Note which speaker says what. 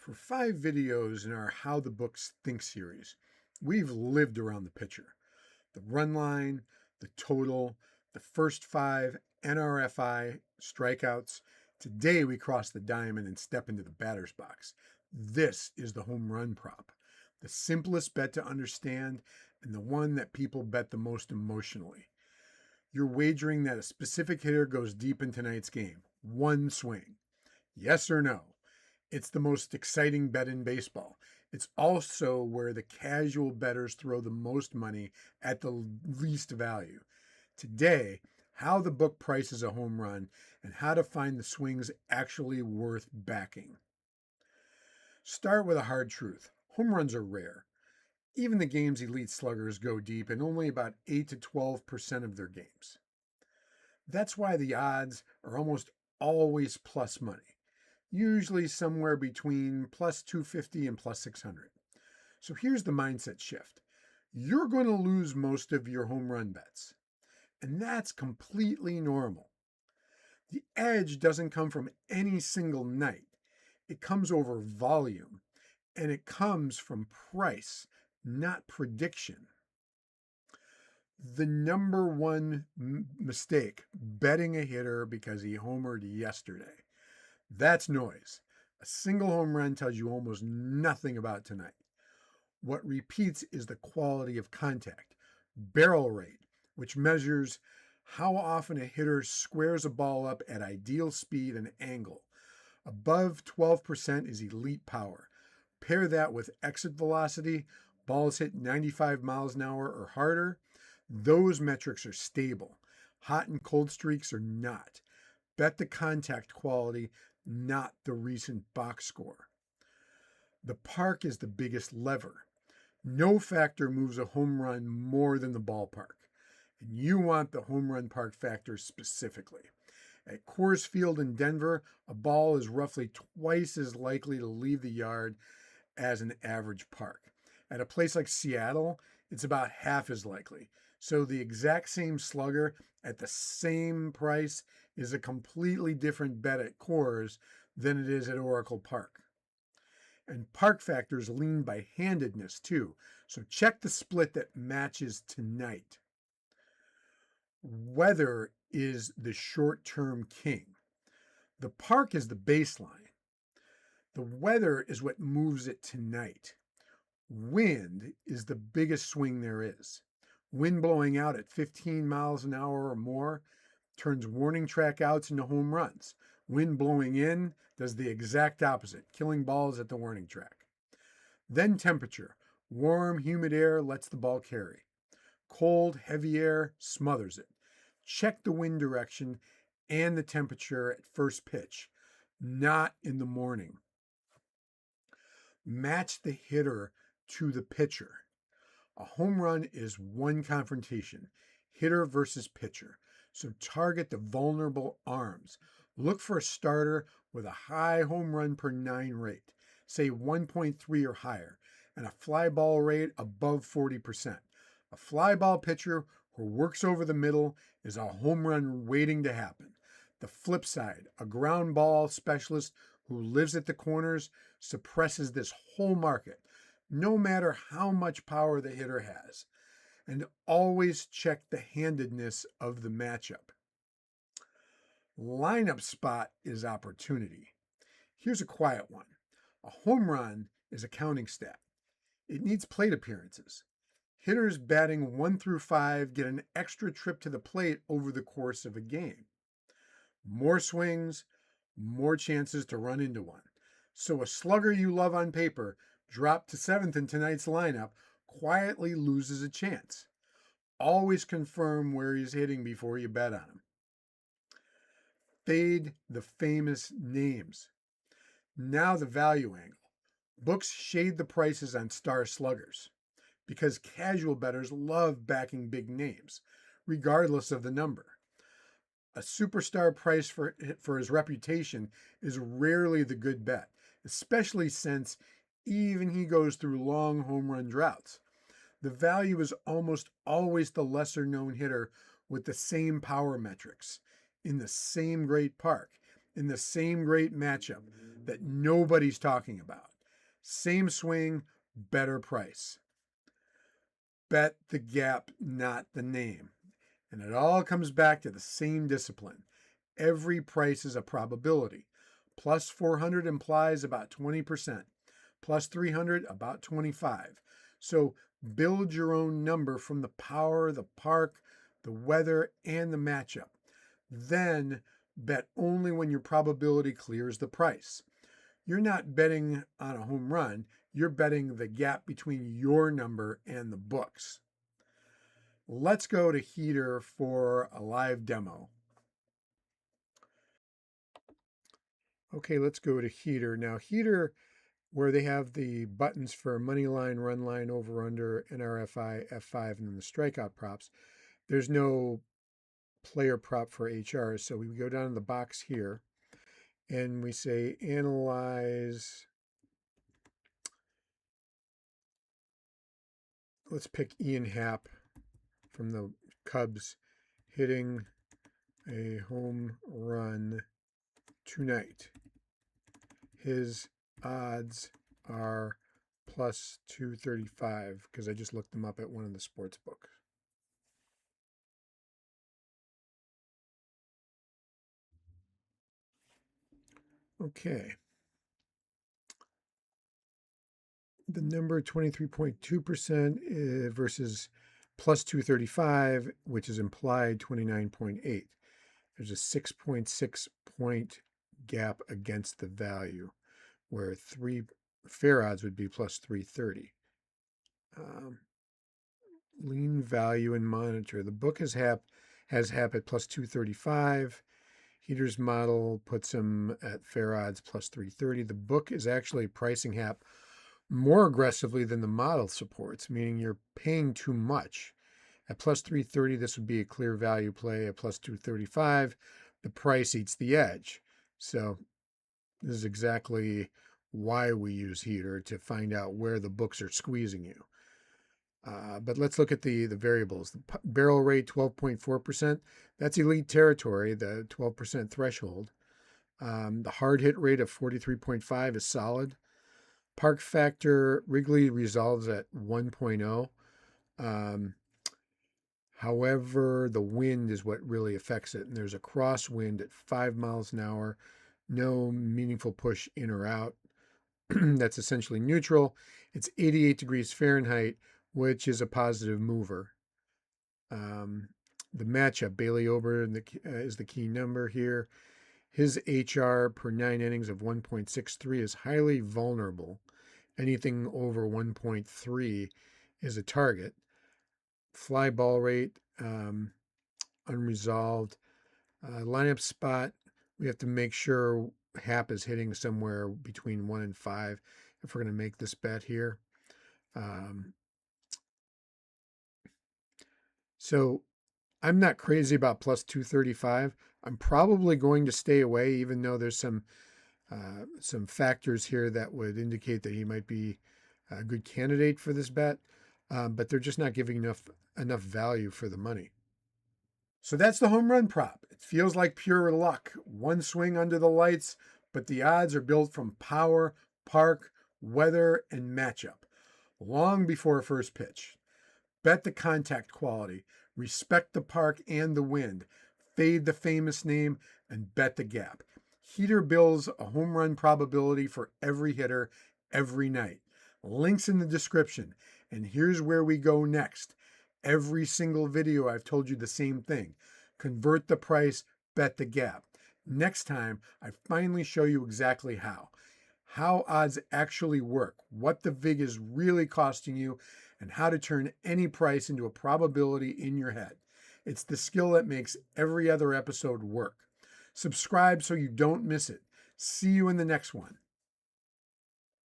Speaker 1: For 5 videos in our How the Books Think series, we've lived around the pitcher, the run line, the total, the first 5 NRFI strikeouts. Today we cross the diamond and step into the batter's box. This is the home run prop, the simplest bet to understand and the one that people bet the most emotionally. You're wagering that a specific hitter goes deep in tonight's game. One swing. Yes or no? It's the most exciting bet in baseball. It's also where the casual bettors throw the most money at the least value. Today, how the book prices a home run and how to find the swings actually worth backing. Start with a hard truth. Home runs are rare. Even the game's elite sluggers go deep in only about 8 to 12% of their games. That's why the odds are almost always plus money, usually somewhere between plus 250 and plus 600. So here's the mindset shift. You're going to lose most of your home run bets, and that's completely normal. The edge doesn't come from any single night. It comes over volume, and it comes from price, not prediction. The number one mistake, betting a hitter because he homered yesterday. That's noise. A single home run tells you almost nothing about tonight. What repeats is the quality of contact, barrel rate, which measures how often a hitter squares a ball up at ideal speed and angle. Above 12% is elite power. Pair that with exit velocity, balls hit 95 miles an hour or harder. Those metrics are stable. Hot and cold streaks are not. Bet the contact quality, not the recent box score. The park is the biggest lever. No factor moves a home run more than the ballpark. And you want the home run park factor specifically. At Coors Field in Denver, a ball is roughly twice as likely to leave the yard as an average park. At a place like Seattle, it's about half as likely. So the exact same slugger at the same price is a completely different bet at Coors than it is at Oracle Park. And park factors lean by handedness too. So check the split that matches tonight. Weather is the short-term king. The park is the baseline. The weather is what moves it tonight. Wind is the biggest swing there is. Wind blowing out at 15 miles an hour or more turns warning track outs into home runs. Wind blowing in does the exact opposite, killing balls at the warning track. Then temperature. Warm, humid air lets the ball carry. Cold, heavy air smothers it. Check the wind direction and the temperature at first pitch, not in the morning. Match the hitter to the pitcher. A home run is one confrontation, hitter versus pitcher. So target the vulnerable arms. Look for a starter with a high home run per 9 rate, say 1.3 or higher, and a fly ball rate above 40%. A fly ball pitcher who works over the middle is a home run waiting to happen. The flip side, a ground ball specialist who lives at the corners suppresses this whole market, no matter how much power the hitter has. And always check the handedness of the matchup. Lineup spot is opportunity. Here's a quiet one. A home run is a counting stat. It needs plate appearances. Hitters batting 1 through 5 get an extra trip to the plate over the course of a game. More swings, more chances to run into one. So a slugger you love on paper, dropped to 7th in tonight's lineup, quietly loses a chance. Always confirm where he's hitting before you bet on him. Fade the famous names. Now the value angle. Books shade the prices on star sluggers because casual bettors love backing big names, regardless of the number. A superstar price for his reputation is rarely the good bet, especially since even he goes through long home run droughts. The value is almost always the lesser known hitter with the same power metrics, in the same great park, in the same great matchup that nobody's talking about. Same swing, better price. Bet the gap, not the name. And it all comes back to the same discipline. Every price is a probability. Plus 400 implies about 20%. Plus 300, about 25. So build your own number from the power, the park, the weather, and the matchup. Then bet only when your probability clears the price. You're not betting on a home run, you're betting the gap between your number and the books. Let's go to Heater for a live demo. Okay, let's go to Heater. Now, Heater, where they have the buttons for money line, run line, over under, NRFI, F5, and then the strikeout props, there's no player prop for HR. So we go down to the box here and we say analyze. Let's pick Ian Happ from the Cubs hitting a home run tonight. His odds are plus 235 because I just looked them up at one of the sports books. Okay. The number 23.2% versus plus 235, which is implied 29.8. There's a 6.6 point gap against the value, where fair odds would be plus 330. Lean value and monitor. The book has Hap at plus 235. Heater's model puts him at fair odds plus 330. The book is actually pricing Hap more aggressively than the model supports, meaning you're paying too much. At plus 330, this would be a clear value play. At plus 235, the price eats the edge. So this is exactly why we use Heater, to find out where the books are squeezing you. But let's look at the variables. The barrel rate, 12.4%. That's elite territory, the 12% threshold. The hard hit rate of 43.5 is solid. Park factor, Wrigley resolves at 1.0. However, the wind is what really affects it. And there's a crosswind at 5 miles an hour. No meaningful push in or out. That's essentially neutral. It's 88 degrees Fahrenheit, which is a positive mover. The matchup, Bailey Ober is the key number here. His HR per 9 innings of 1.63 is highly vulnerable. Anything over 1.3 is a target. Fly ball rate, unresolved. Lineup spot, we have to make sure Hap is hitting somewhere between 1 and 5 if we're going to make this bet here. So I'm not crazy about plus 235. I'm probably going to stay away, even though there's some factors here that would indicate that he might be a good candidate for this bet, but they're just not giving enough value for the money. So that's the home run prop. It feels like pure luck. One swing under the lights, but the odds are built from power, park, weather, and matchup, long before first pitch. Bet the contact quality, respect the park and the wind, fade the famous name, and bet the gap. Heater builds a home run probability for every hitter every night. Links in the description. And here's where we go next. Every single video I've told you the same thing. Convert the price, bet the gap. Next time, I finally show you exactly how odds actually work, what the VIG is really costing you, and how to turn any price into a probability in your head. It's the skill that makes every other episode work. Subscribe so you don't miss it. See you in the next one.